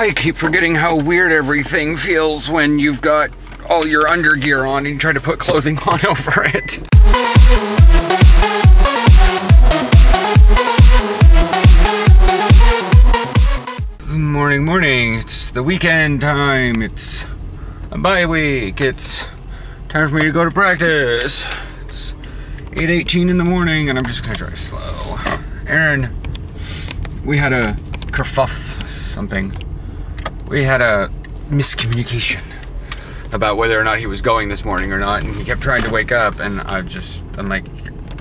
I keep forgetting how weird everything feels when you've got all your undergear on and you try to put clothing on over it. Morning. It's the weekend time. It's a bye week. It's time for me to go to practice. It's 8:18 in the morning and I'm just gonna drive slow. Aaron, we had a kerfuff something. We had a miscommunication about whether or not he was going this morning or not, and he kept trying to wake up, and I'm like,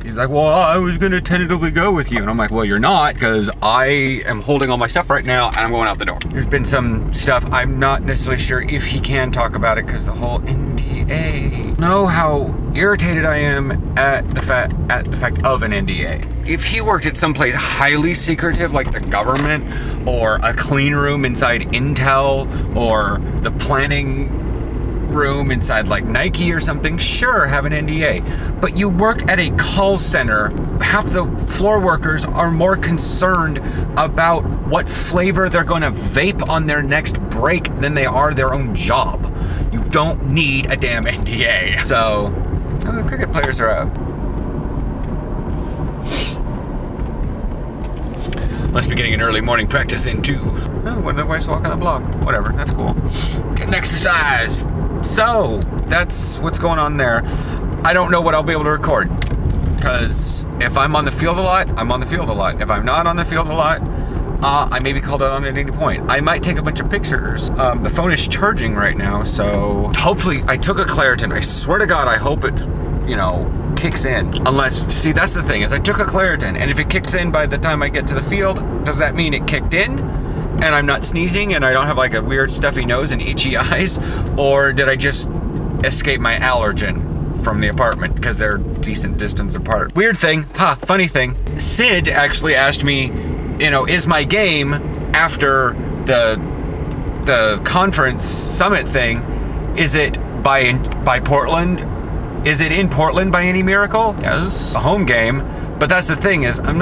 he's like, well, I was gonna tentatively go with you, and I'm like, well, you're not, because I am holding all my stuff right now, and I'm going out the door. There's been some stuff, I'm not necessarily sure if he can talk about it, because the whole NDA. Know how irritated I am at the fact of an NDA. If he worked at someplace highly secretive, like the government, or a clean room inside Intel, or the planning room inside like Nike or something, sure, have an NDA. But you work at a call center, half the floor workers are more concerned about what flavor they're going to vape on their next break than they are their own job. You don't need a damn NDA. So, the cricket players are out. Must be getting an early morning practice in too. Oh, one of the boys walk on the block. Whatever, that's cool. Getting exercise. So, that's what's going on there. I don't know what I'll be able to record. Because if I'm on the field a lot, I'm on the field a lot. If I'm not on the field a lot, I may be called out on at any point. I might take a bunch of pictures. The phone is charging right now, so hopefully I took a Claritin. I swear to God, I hope it, kicks in. Unless, see, that's the thing, is I took a Claritin, and if it kicks in by the time I get to the field, does that mean it kicked in? And I'm not sneezing and I don't have like a weird stuffy nose and itchy eyes? Or did I just escape my allergen from the apartment because they're decent distance apart? Weird thing, funny thing. Sid actually asked me, is my game after the conference summit thing, is it by Portland? Is it in Portland by any miracle? Yeah, it was a home game, but that's the thing is I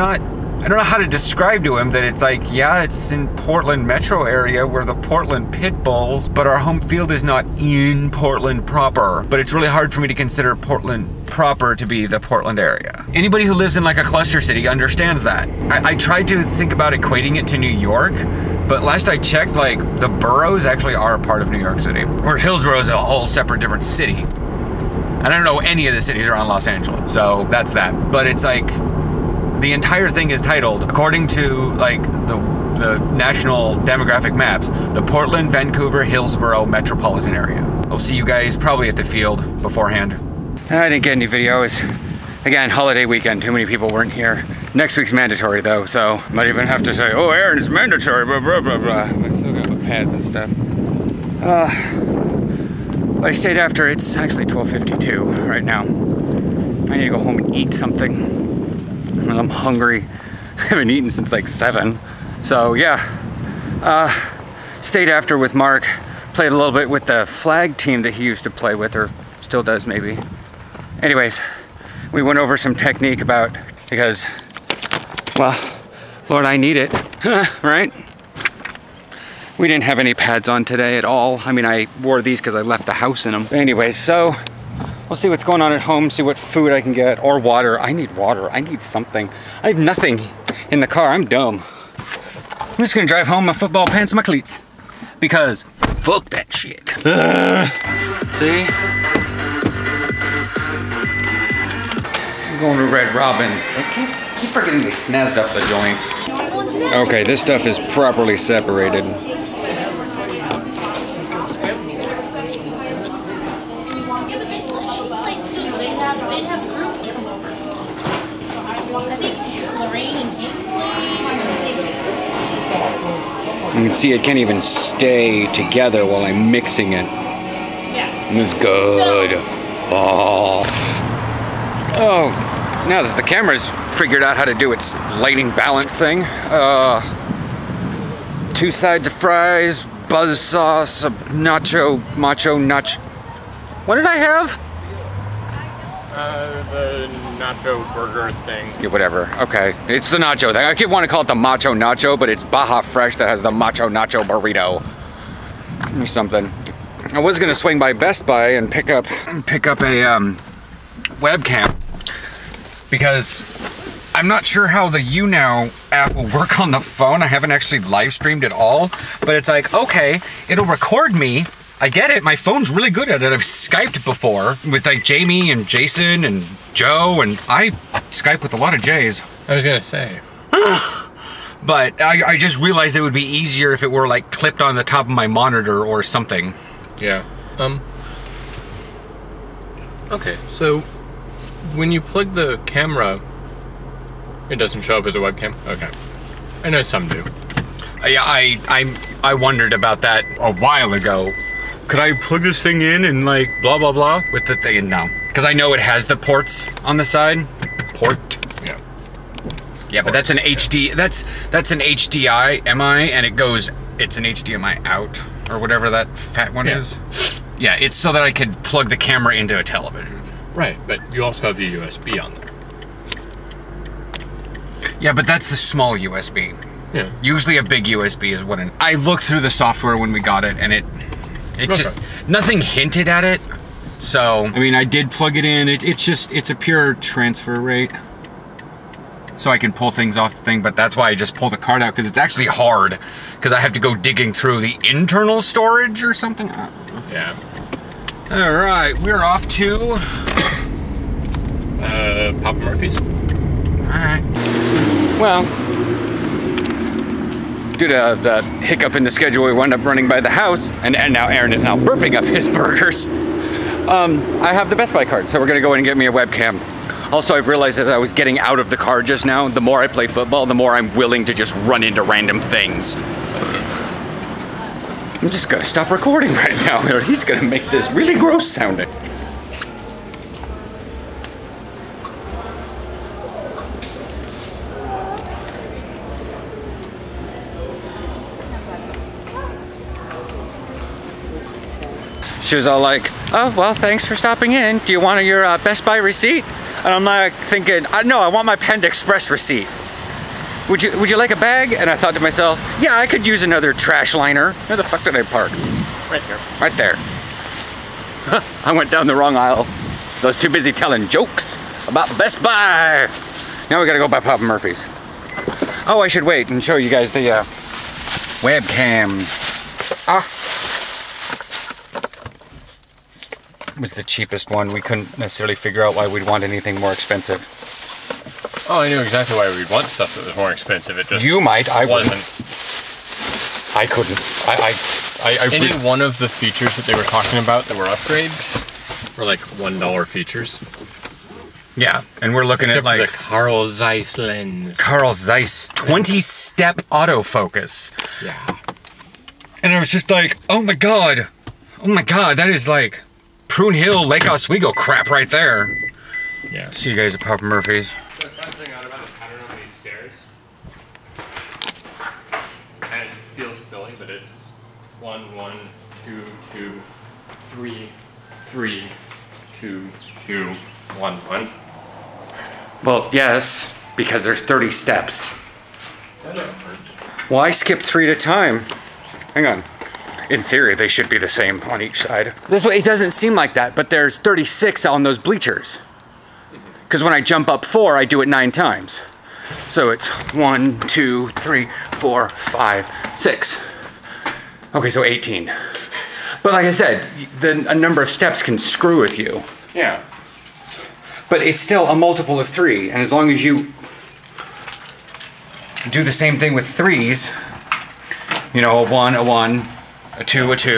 don't know how to describe to him that it's like, yeah, it's in Portland metro area. We're the Portland Pit Bulls, but our home field is not in Portland proper. But it's really hard for me to consider Portland proper to be the Portland area. Anybody who lives in like a cluster city understands that. I tried to think about equating it to New York, but last I checked, like the boroughs actually are a part of New York City, where Hillsborough is a whole separate different city. And I don't know any of the cities around Los Angeles, so that's that. But it's like, the entire thing is titled, according to like the national demographic maps, the Portland, Vancouver, Hillsborough metropolitan area. I'll see you guys probably at the field beforehand. I didn't get any videos. Again, holiday weekend, too many people weren't here. Next week's mandatory though, so I might even have to say, oh, Aaron, it's mandatory, blah, blah, blah, blah. I still got my pads and stuff. But I stayed after. It's actually 12:52 right now. I need to go home and eat something. I'm hungry. I haven't eaten since like 7. So yeah, stayed after with Mark, played a little bit with the flag team that he used to play with, or still does maybe. Anyways, we went over some technique because, well, Lord, I need it, right? We didn't have any pads on today at all. I mean, I wore these because I left the house in them. Anyways, so we'll see what's going on at home, see what food I can get, or water. I need water, I need something. I have nothing in the car, I'm dumb. I'm just gonna drive home my football pants and my cleats. Because fuck that shit. See? I'm going to Red Robin. I keep forgetting they snazzed up the joint. Okay, this stuff is properly separated. You can see it can't even stay together while I'm mixing it. It's good. Oh, now that the camera's figured out how to do its lighting balance thing. 2 sides of fries, buzz sauce, a macho nacho. What did I have? The nacho burger thing. Yeah, whatever. Okay. It's the nacho thing. I keep wanting to call it the Macho Nacho, but it's Baja Fresh that has the Macho Nacho burrito. Or something. I was gonna swing by Best Buy and pick up a webcam because I'm not sure how the YouNow app will work on the phone. I haven't actually live streamed at all, but it's like, okay, it'll record me. I get it, my phone's really good at it. I've Skyped before with like Jamie and Jason and Joe, and I Skype with a lot of J's. I was gonna say. But I just realized it would be easier if it were like clipped on the top of my monitor or something. Yeah. Okay, so when you plug the camera, it doesn't show up as a webcam? Okay. I know some do. Yeah, I wondered about that a while ago. Could I plug this thing in and like blah blah blah with the thing? No, because I know it has the ports on the side. Port. Yeah. Yeah, but that's an HD. That's an HDI MI, and it's an HDMI out or whatever that fat one is. Yeah, it's so that I could plug the camera into a television. Right, but you also have the USB on there. Yeah, but that's the small USB. Yeah. Usually a big USB is what I looked through the software when we got it, and it just, nothing hinted at it. So, I mean, I did plug it in. It's a pure transfer rate. So I can pull things off the thing, but that's why I just pull the card out, because it's actually hard, because I have to go digging through the internal storage or something. Yeah. All right, we're off to... Papa Murphy's. All right. Well, due to the hiccup in the schedule, we wound up running by the house, and now Aaron is now burping up his burgers. I have the Best Buy card, so we're gonna go in and get me a webcam. Also, I've realized as I was getting out of the car just now, the more I play football, the more I'm willing to just run into random things. I'm just gonna stop recording right now, or he's gonna make this really gross sounding. She was all like, oh, well, thanks for stopping in. Do you want your Best Buy receipt? And I'm like thinking, no, I want my Panda Express receipt. Would you like a bag? And I thought to myself, yeah, I could use another trash liner. Where the fuck did I park? Right here. Right there. I went down the wrong aisle. I was too busy telling jokes about Best Buy. Now we gotta go by Papa Murphy's. Oh, I should wait and show you guys the webcam. Was the cheapest one. We couldn't necessarily figure out why we'd want anything more expensive. Oh, I knew exactly why we'd want stuff that was more expensive. It just you might. I wasn't. I couldn't. Any one of the features that they were talking about that were upgrades were like $1 features. Yeah, and we're looking Except at like the Carl Zeiss lens. Carl Zeiss 20-step autofocus. Yeah. And I was just like, oh my god, that is like Prune Hill, Lake Oswego crap right there. Yeah. See you guys at Papa Murphy's. So something out about the pattern on these stairs. And it feels silly, but it's 1, 1, 2, 2, 3, 3, 2, 2, 1, 1. Well, yes, because there's 30 steps. That don't hurt. Well, I skipped 3 at a time. Hang on. In theory, they should be the same on each side. This way, it doesn't seem like that, but there's 36 on those bleachers. Because when I jump up 4, I do it 9 times. So it's 1, 2, 3, 4, 5, 6. Okay, so 18. But like I said, a number of steps can screw with you. Yeah. But it's still a multiple of 3, and as long as you do the same thing with 3s, you know, a 1, a 1, a 2, a 2,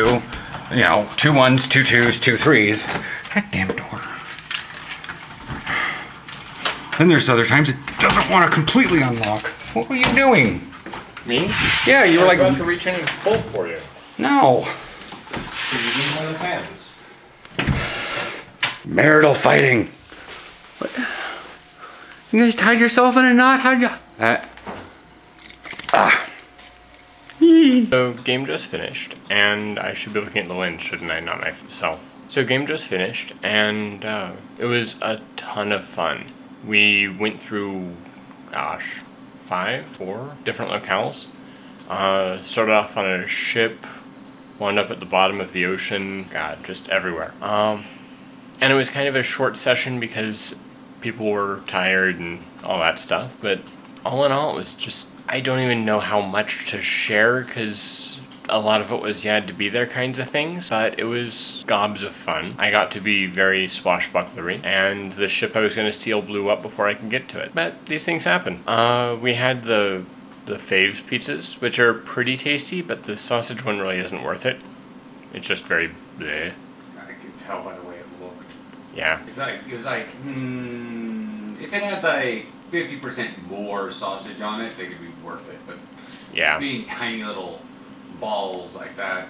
you know, 2 1s, 2 2s, 2 3s. God damn it, door. Then there's other times it doesn't want to completely unlock. What were you doing? Me? Yeah, you were like... I was about to reach in and pull for you. No. Because you didn't want the fans. Marital fighting. What? You guys tied yourself in a knot? How'd you... So, game just finished, and I should be looking at the lens, shouldn't I? Not myself. So game just finished, and it was a ton of fun. We went through, gosh, 4 different locales. Started off on a ship, wound up at the bottom of the ocean, God, just everywhere. And it was kind of a short session because people were tired and all that stuff, but all in all, it was just, I don't even know how much to share because a lot of it was you had to be there kinds of things, but it was gobs of fun. I got to be very swashbucklery, and the ship I was going to steal blew up before I could get to it. But these things happen. We had the Faves pizzas, which are pretty tasty, but the sausage one really isn't worth it. It's just very bleh. I could tell by the way it looked. Yeah. It was like, if it had like 50% more sausage on it, they could be worth it. But yeah, being tiny little balls like that.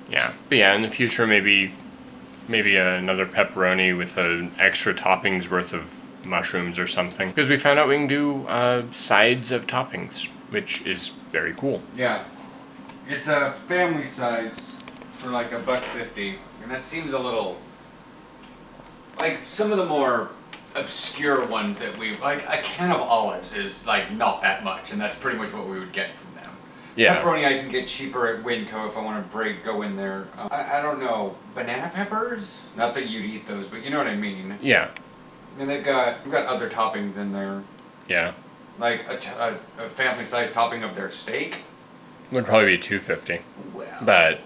Yeah, but yeah, in the future maybe another pepperoni with an extra toppings worth of mushrooms or something. Because we found out we can do sides of toppings, which is very cool. Yeah, it's a family size for like $1.50, and that seems a little like some of the more obscure ones that we like. A can of olives is like not that much, and that's pretty much what we would get from them. Yeah. Pepperoni I can get cheaper at Winco if I want to go in there. I don't know, banana peppers? Not that you'd eat those, but you know what I mean. Yeah. And we've got other toppings in there. Yeah. Like a family size topping of their steak. Would probably be $2.50. Well, but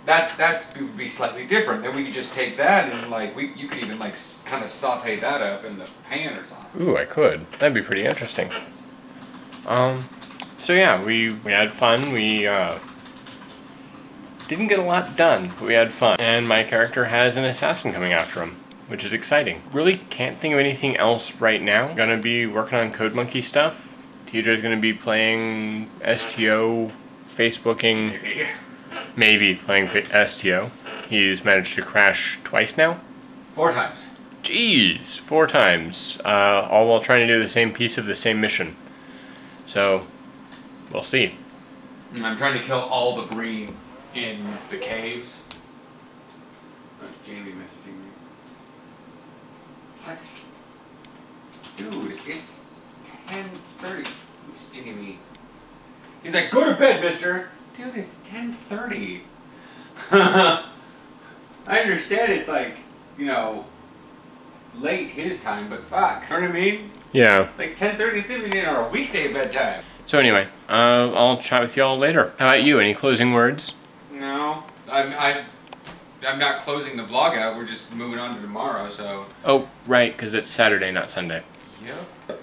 that would be slightly different. Then we could just take that and like you could even like kind of saute that up in the pan or something. Ooh, I could. That'd be pretty interesting. So yeah, we had fun. We didn't get a lot done, but we had fun. And my character has an assassin coming after him, which is exciting. Really can't think of anything else right now. Gonna be working on Code Monkey stuff. TJ's gonna be playing STO, Facebooking, maybe playing STO. He's managed to crash twice now. 4 times. Jeez, 4 times. All while trying to do the same piece of the same mission. So, we'll see. I'm trying to kill all the green in the caves. That's Jamie messaging me. What? Dude, it's 10:30. It's Jamie. He's like, go to bed, mister. Dude, it's 10:30. I understand it's like, you know, late his time, but fuck. You know what I mean? Yeah. Like 10:30 is even in our weekday bedtime. So anyway, I'll chat with y'all later. How about you? Any closing words? No, I'm not closing the vlog out. We're just moving on to tomorrow. So. Oh, right, because it's Saturday, not Sunday. Yep.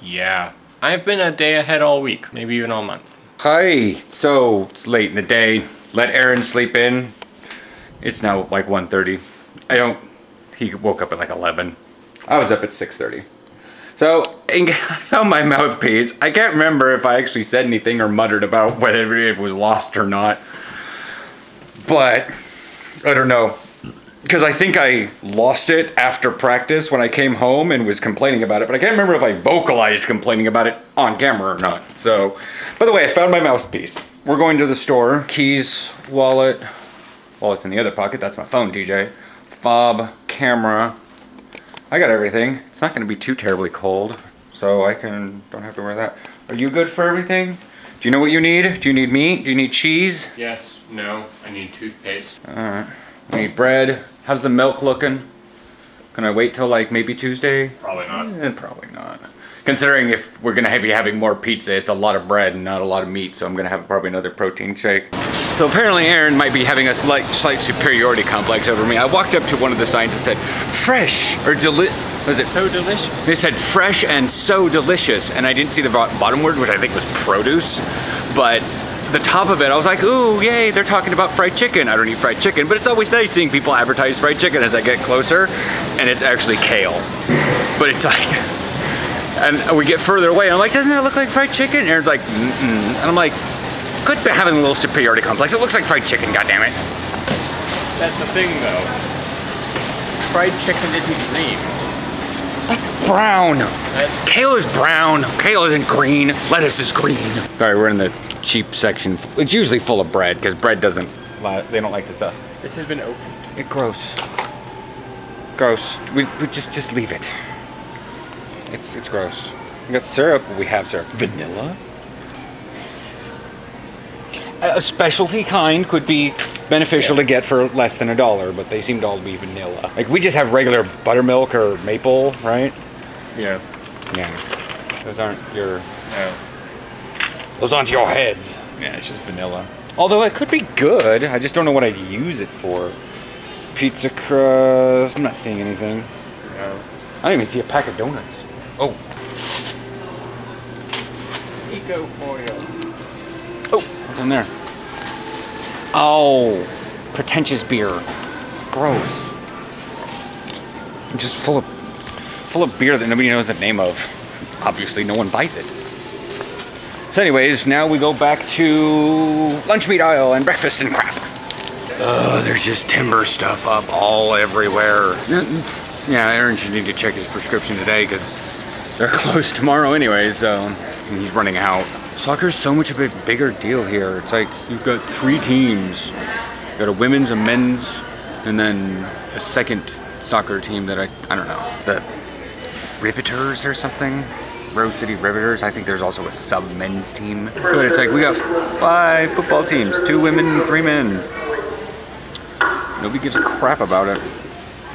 Yeah. I've been a day ahead all week, maybe even all month. Hi. So it's late in the day. Let Aaron sleep in. It's now like 1:30. He woke up at like 11. I was up at 6:30. So I found my mouthpiece. I can't remember if I actually said anything or muttered about whether it was lost or not. But I don't know. Because I think I lost it after practice when I came home and was complaining about it. But I can't remember if I vocalized complaining about it on camera or not. So, by the way, I found my mouthpiece. We're going to the store. Keys, wallet. Wallet's in the other pocket. That's my phone, TJ. Fob, camera. I got everything. It's not going to be too terribly cold, so I don't have to wear that. Are you good for everything? Do you know what you need? Do you need meat? Do you need cheese? Yes, no, I need toothpaste. Alright. I need bread. How's the milk looking? Can I wait till like maybe Tuesday? Probably not. Probably not. Considering if we're going to be having more pizza, it's a lot of bread and not a lot of meat, so I'm going to have probably another protein shake. So apparently Aaron might be having a slight superiority complex over me. I walked up to one of the signs that said, fresh, or was it? So delicious. They said fresh and so delicious, and I didn't see the bottom word, which I think was produce, but the top of it, I was like, ooh, yay, they're talking about fried chicken. I don't eat fried chicken, but it's always nice seeing people advertise fried chicken as I get closer, and it's actually kale. But it's like, and we get further away, and I'm like, doesn't that look like fried chicken? And Aaron's like, mm-mm. And I'm like, good for having a little superiority complex. It looks like fried chicken, goddammit. That's the thing, though. Fried chicken isn't green. That's brown. Kale is brown. Kale isn't green. Lettuce is green. Sorry, we're in the cheap section. It's usually full of bread, because bread doesn't, they don't like to sell. This has been opened. It's gross. Gross. We just leave it. It's gross. We got syrup. We have syrup. Vanilla. A specialty kind could be beneficial to get for less than $1, but they seem to all be vanilla. Like we just have regular buttermilk or maple, right? Yeah. Yeah. Those aren't your. No. Those aren't your heads. Yeah, it's just vanilla. Although it could be good. I just don't know what I'd use it for. Pizza crust. I'm not seeing anything. No. I don't even see a pack of donuts. Oh. Eco foil. Oh, what's in there? Oh, pretentious beer. Gross. Just full of beer that nobody knows the name of. Obviously, no one buys it. So anyways, now we go back to lunch meat aisle and breakfast and crap. There's just timber stuff up all everywhere. Yeah, Aaron should need to check his prescription today because they're closed tomorrow anyway, so he's running out. Soccer's so much of a bigger deal here. It's like you've got 3 teams. You've got a women's, a men's, and then a second soccer team that I don't know. The Riveters or something? Rose City Riveters. I think there's also a sub-men's team. But it's like we got 5 football teams, 2 women and 3 men. Nobody gives a crap about it.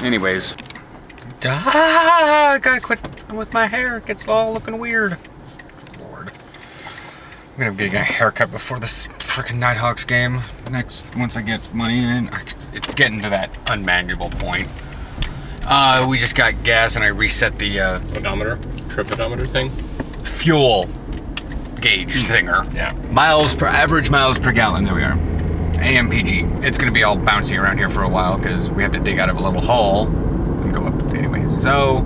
Anyways. I gotta quit with my hair. It gets all looking weird. Lord. I'm gonna be getting a haircut before this freaking Nighthawks game. Once I get money in, it's getting to that unmanageable point. We just got gas and I reset the Odometer? Trip odometer thing? Fuel gauge thinger. Yeah. Average miles per gallon. There we are. AMPG. It's gonna be all bouncy around here for a while because we have to dig out of a little hole and go up anyways. So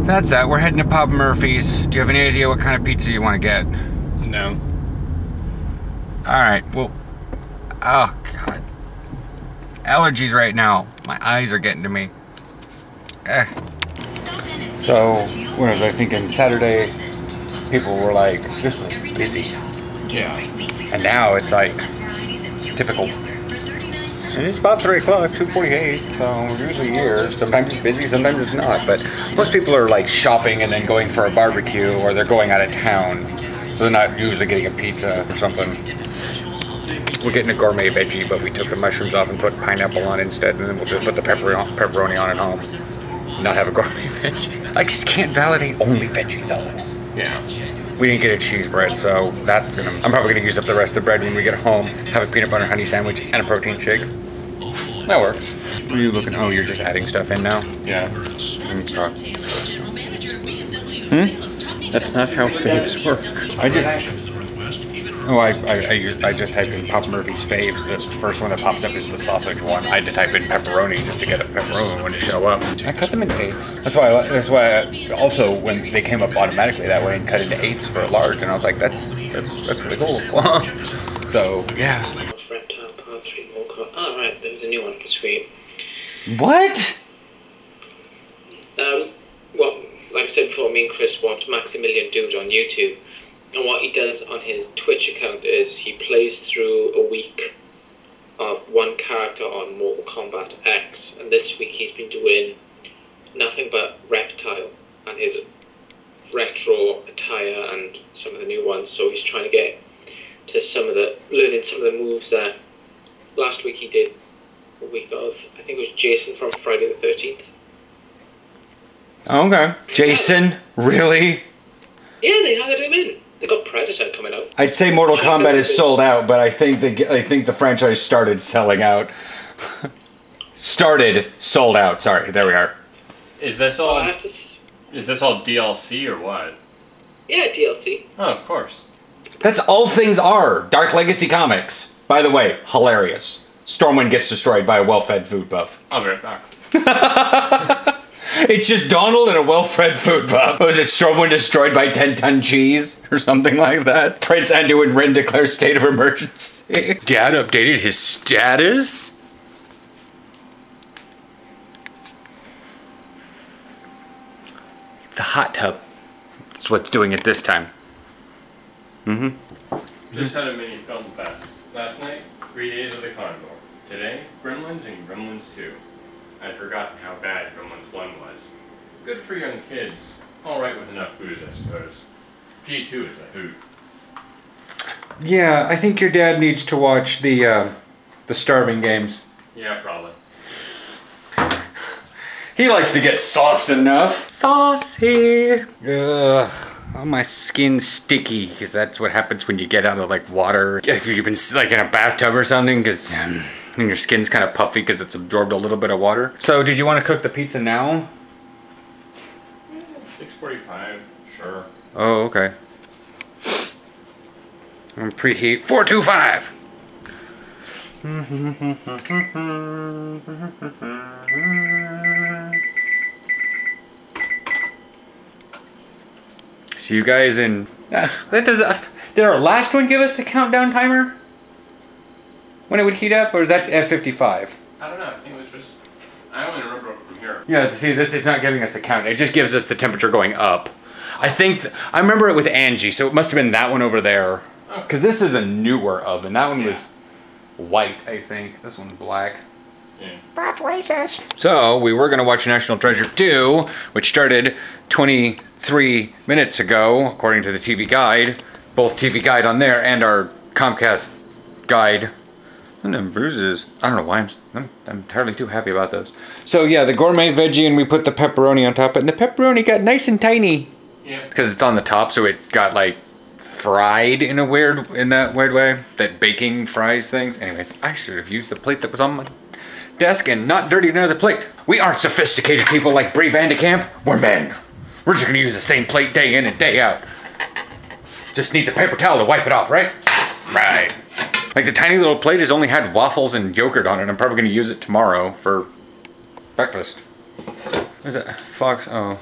that's that. We're heading to Papa Murphy's. Do you have any idea what kind of pizza you want to get? No. All right. Well. Oh God. Allergies right now. My eyes are getting to me. So, what was I thinking? Saturday, people were like, this was busy. Yeah. And now it's like, typical. And it's about 3 o'clock, 2:48, so we're usually here. Sometimes it's busy, sometimes it's not. But most people are like shopping and then going for a barbecue, or they're going out of town. So they're not usually getting a pizza or something. We're getting a gourmet veggie, but we took the mushrooms off and put pineapple on instead, and then we'll just put the pepperoni on at home. Not have a gourmet veggie. I just can't validate only veggie though. Yeah. We didn't get a cheese bread, so I'm probably gonna use up the rest of the bread when we get home. Have a peanut butter honey sandwich and a protein shake. That works. What are you looking? Oh, you're just adding stuff in now? Yeah. Okay. That's not how faves work. I just typed in Papa Murphy's faves. The first one that pops up is the sausage one. I had to type in pepperoni just to get a pepperoni one to show up. I cut them into 8s. That's why I also when they came up automatically that way and cut into 8s for a large, and I was like, that's really cool. So yeah. Reptile Part 3 more car. Oh right, there was a new one for Sweet. What? Well, like I said before, me and Chris watch Maximilian Dude on YouTube. And what he does on his Twitch account is he plays through a week of one character on Mortal Kombat X. And this week he's been doing nothing but Reptile and his retro attire and some of the new ones. So he's trying to get to learning some of the moves that last week he did a week of. I think it was Jason from Friday the 13th. Okay. Jason, really? Yeah, they had him in. They got Predator coming out. I'd say Mortal Kombat is sold out, but I think the franchise started selling out. Sold out. Sorry, there we are. Is this all DLC or what? Yeah, DLC. Oh, of course. That's all things are. Dark Legacy Comics. By the way, hilarious. Stormwind gets destroyed by a well-fed food buff. I'll be right back. It's just Donald and a well-fed food buff. Was it Stormwind destroyed by 10-ton cheese? Or something like that? Prince Anduin Wren declares state of emergency. Dad updated his status? The hot tub. That's what's doing it this time. Just had a mini film fest. Last night, 3 days of the Condor. Today, Gremlins and Gremlins 2. I'd forgotten how bad Gremlins 1 was. Good for young kids. Alright with enough booze, I suppose. G2 is a hoot. Yeah, I think your dad needs to watch the Starving Games. Yeah, probably. He likes to get sauced enough. Saucy. Ugh. Oh, my skin's sticky, because that's what happens when you get out of like water. If you've been like in a bathtub or something, because your skin's kind of puffy because it's absorbed a little bit of water. So, did you want to cook the pizza now? 6:45, sure. Oh, okay. I'm preheat 425. See you guys in. Did our last one give us the countdown timer? When it would heat up, or is that F55? I don't know, I think it was just. I only remember it from here. Yeah, see, this it's not giving us a count. It just gives us the temperature going up. I think I remember it with Angie, so it must have been that one over there. Because this is a newer oven. That one was white, I think. This one's black. Yeah. That's racist. So, we were going to watch National Treasure 2, which started 23 minutes ago, according to the TV Guide. Both TV Guide on there and our Comcast Guide. And then bruises. I don't know why I'm entirely too happy about those. So, yeah, the gourmet veggie, and we put the pepperoni on top. And the pepperoni got nice and tiny. Yeah. Because it's on the top, so it got, like, fried in that weird way. That baking fries things. Anyways, I should have used the plate that was on my desk and not dirtied another plate. We aren't sophisticated people like Brie Vandekamp. We're men. We're just gonna use the same plate day in and day out. Just needs a paper towel to wipe it off, right? Right. Like the tiny little plate has only had waffles and yogurt on it. I'm probably gonna use it tomorrow for breakfast. What is that? Fox, oh.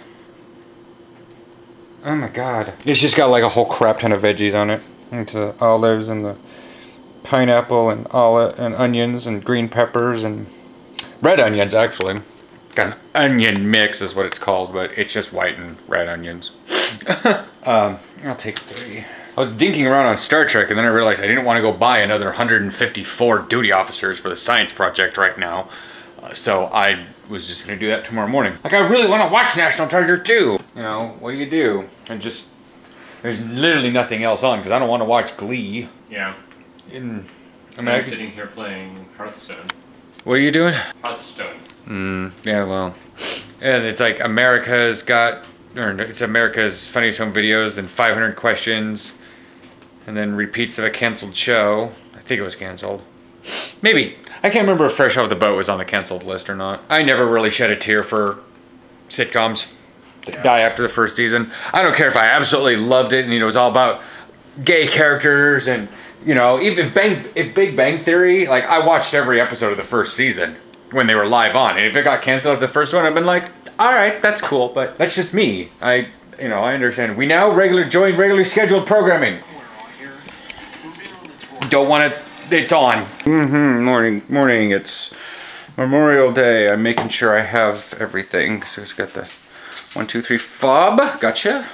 Oh my god. It's just got like a whole crap ton of veggies on it. It's the olives and the pineapple and olive and onions and green peppers and red onions actually. Got an onion mix is what it's called, but it's just white and red onions. I'll take 3. I was dinking around on Star Trek and then I realized I didn't want to go buy another 154 duty officers for the science project right now. So I was just going to do that tomorrow morning. Like, I really want to watch National Treasure 2. You know, what do? And just, there's literally nothing else on because I don't want to watch Glee. Yeah. I'm sitting here playing Hearthstone. What are you doing? Hearthstone. Yeah, well. And it's like America's Funniest Home Videos, then 500 questions, and then repeats of a canceled show. I think it was canceled. Maybe. I can't remember if Fresh Off the Boat was on the canceled list or not. I never really shed a tear for sitcoms that die after the first season. I don't care if I absolutely loved it and it was all about gay characters and, you know, even if Big Bang Theory, like I watched every episode of the first season when they were live on, and if it got canceled after the first one, I've been like, all right, that's cool, but that's just me. I understand. We now join regularly scheduled programming. Don't want to. It's on. Morning. It's Memorial Day. I'm making sure I have everything. So it's got the 1, 2, 3 fob. Gotcha.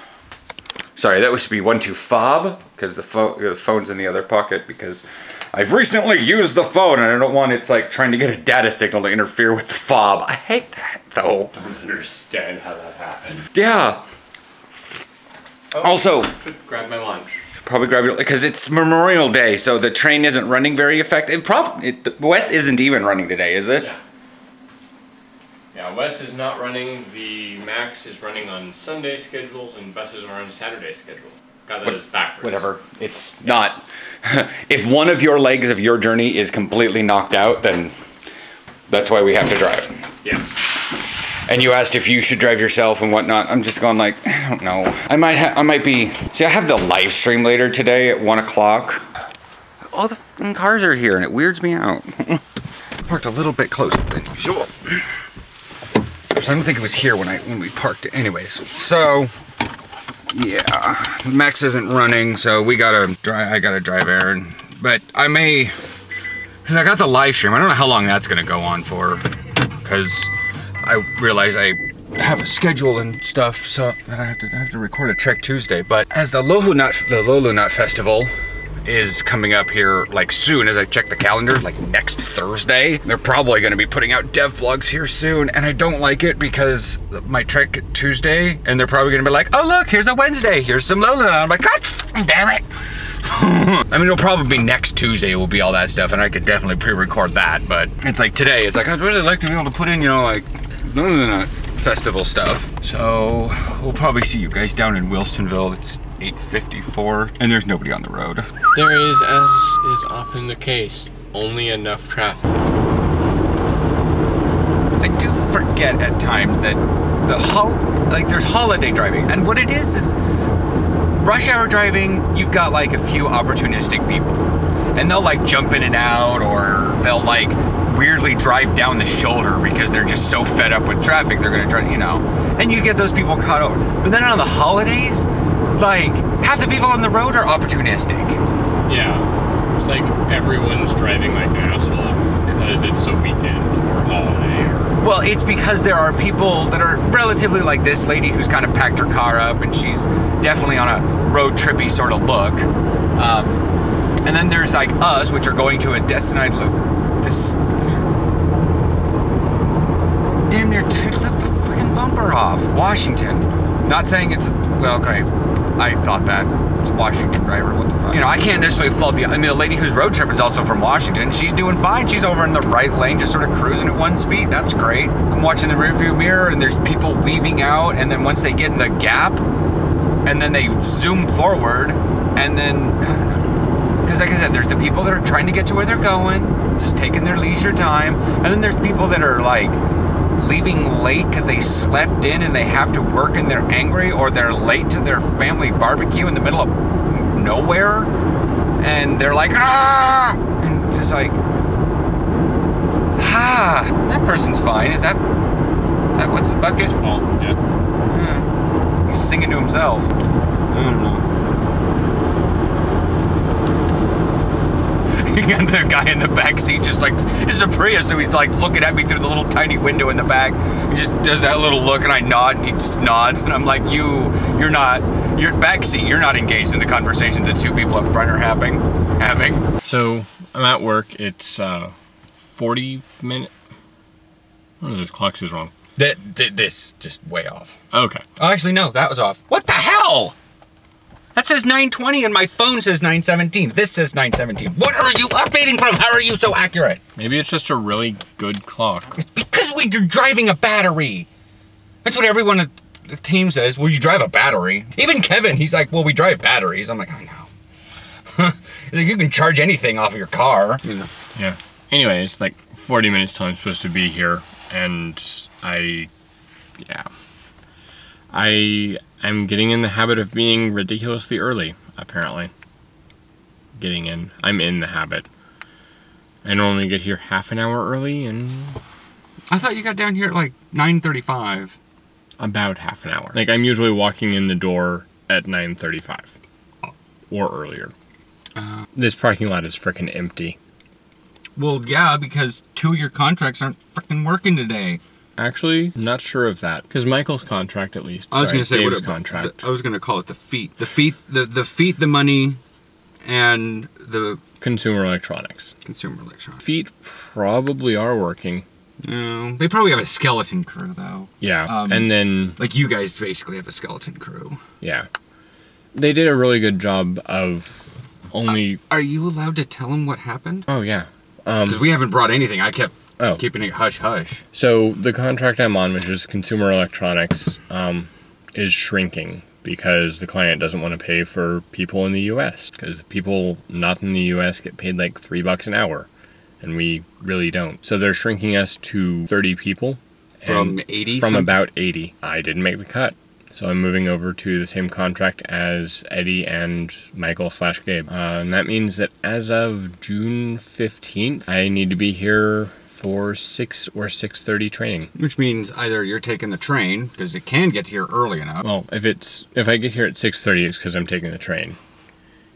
Sorry, that was to be 1, 2 fob because the phone's in the other pocket because I've recently used the phone and I don't want it's like trying to get a data signal to interfere with the fob. I hate that though. I don't understand how that happened. Yeah. Oh, also, grab my lunch. Probably grab it because it's Memorial Day, so the train isn't running very effective. Wes isn't even running today, is it? Yeah. Yeah, Wes is not running. The Max is running on Sunday schedules, and buses are on Saturday schedules. Got those backwards. Whatever. It's not. If one of your legs of your journey is completely knocked out, then that's why we have to drive. Yeah. And you asked if you should drive yourself and whatnot. I'm just going like, I don't know. I might be. See, I have the live stream later today at 1 o'clock. All the fucking cars are here and it weirds me out. Parked a little bit closer than usual. I don't think it was here when we parked it. Anyways, so yeah, Max isn't running, so I gotta drive Aaron. But I may, because I got the live stream. I don't know how long that's gonna go on for, because I realize I have a schedule and stuff, so that I have to record a Trek Tuesday. But as the Lolo Nut Festival is coming up here like soon as I check the calendar, like next Thursday. They're probably going to be putting out dev vlogs here soon, and I don't like it because my Trek Tuesday, and they're probably going to be like, oh look, here's a Wednesday, here's some Lola. I'm like, God damn it. I mean, it'll probably be next Tuesday, it will be all that stuff, and I could definitely pre-record that, but it's like today, it's like, I'd really like to be able to put in, you know, like, festival stuff. So we'll probably see you guys down in Wilsonville. It's 8:54 and there's nobody on the road. There is, as is often the case, only enough traffic. I do forget at times that there's holiday driving, and what it is rush hour driving. You've got like a few opportunistic people, and they'll like jump in and out, or they'll like weirdly drive down the shoulder because they're just so fed up with traffic they're gonna try, you know, and you get those people caught over. But then on the holidays, like half the people on the road are opportunistic. Yeah, it's like everyone's driving like an asshole because it's a weekend or holiday or... Well, it's because there are people that are relatively like this lady who's kind of packed her car up and she's definitely on a road trippy sort of look. And then there's like us, which are going to a destined damn near left the freaking bumper off. Washington. Not saying it's, well, okay, I thought that. It's Washington driver, what the fuck? You know, I can't necessarily fault I mean, the lady who's road tripping is also from Washington. She's doing fine. She's over in the right lane, just sort of cruising at 1 speed. That's great. I'm watching the rearview mirror and there's people weaving out, and then once they get in the gap, and then they zoom forward, and then, I don't know. Because like I said, there's the people that are trying to get to where they're going, just taking their leisure time, and then there's people that are like leaving late because they slept in and they have to work and they're angry, or they're late to their family barbecue in the middle of nowhere, and they're like, ah, and just like, that person's fine. Is that what's the bucket? Paul, yeah. He's singing to himself. I don't know. You got the guy in the back seat just like, it's a Prius, so he's like looking at me through the little tiny window in the back. He just does that little look and I nod and he just nods, and I'm like, you're back seat, you're not engaged in the conversation the two people up front are having. So I'm at work, it's 40 minutes. One of those clocks is wrong. This just way off. Okay. Oh, actually no, that was off. What the hell? That says 9:20 and my phone says 9:17. This says 9:17. What are you updating from? How are you so accurate? Maybe it's just a really good clock. It's because we're driving a battery. That's what everyone at the team says. Well, you drive a battery. Even Kevin, he's like, well, we drive batteries. I'm like, I know. He's like, you can charge anything off of your car. You know. Yeah. Anyway, it's like 40 minutes till I'm supposed to be here, and I'm getting in the habit of being ridiculously early, apparently. I'm in the habit. I normally get here half an hour early, and... I thought you got down here at like 9:35. About half an hour. Like, I'm usually walking in the door at 9:35. Or earlier. This parking lot is frickin' empty. Well, yeah, because 2 of your contracts aren't frickin' working today. Actually, not sure of that, because Michael's contract, at least. I was going to say, Dave's contract. I was going to call it the feet, the money, and the consumer electronics. Feet probably are working. No, they probably have a skeleton crew though. Yeah, and then like you guys basically have a skeleton crew. Yeah, they did a really good job of only. Are you allowed to tell them what happened? Oh yeah, because we haven't brought anything. I kept. Keeping it hush-hush. So the contract I'm on, which is consumer electronics, is shrinking because the client doesn't want to pay for people in the U.S. because the people not in the U.S. get paid like $3 an hour, and we really don't. So they're shrinking us to 30 people. From 80? From about 80. I didn't make the cut. So I'm moving over to the same contract as Eddie and Michael/Gabe. And that means that as of June 15th, I need to be here for 6 or 6:30 training. Which means either you're taking the train, because it can get here early enough. Well, if I get here at 6:30, it's because I'm taking the train.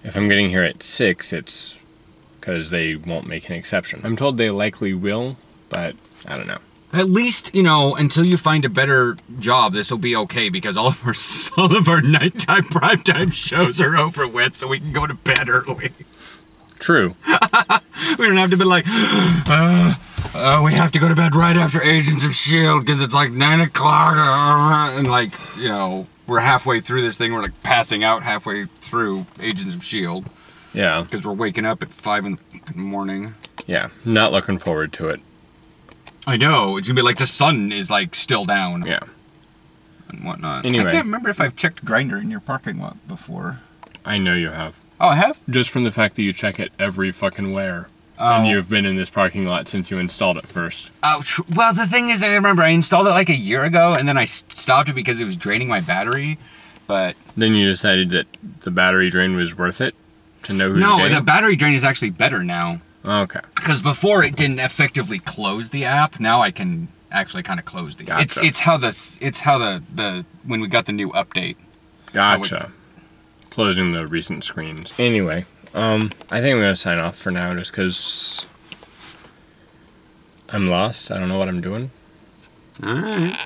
If I'm getting here at 6, it's because they won't make an exception. I'm told they likely will, but I don't know. At least, you know, until you find a better job, this will be okay, because all of our nighttime primetime shows are over with, so we can go to bed early. True. We don't have to be like, we have to go to bed right after Agents of S.H.I.E.L.D. because it's like 9 o'clock. And like, you know, we're halfway through this thing. We're like passing out halfway through Agents of S.H.I.E.L.D. Yeah. Because we're waking up at 5 in the morning. Yeah. Not looking forward to it. I know. It's going to be like the sun is like still down. Yeah. And whatnot. Anyway. I can't remember if I've checked Grindr in your parking lot before. I know you have. Oh, I have? Just from the fact that you check it every fucking where. Oh. And you've been in this parking lot since you installed it first. Oh, well, the thing is, I remember I installed it like a year ago, and then I stopped it because it was draining my battery. But then you decided that the battery drain was worth it to know who's no, gay? the battery drain is actually better now. Okay. Because before it didn't effectively close the app. Now I can actually kind of close the app. Gotcha. It's how the when we got the new update. Gotcha. Closing the recent screens. Anyway. I think I'm going to sign off for now just because I'm lost. I don't know what I'm doing. All right.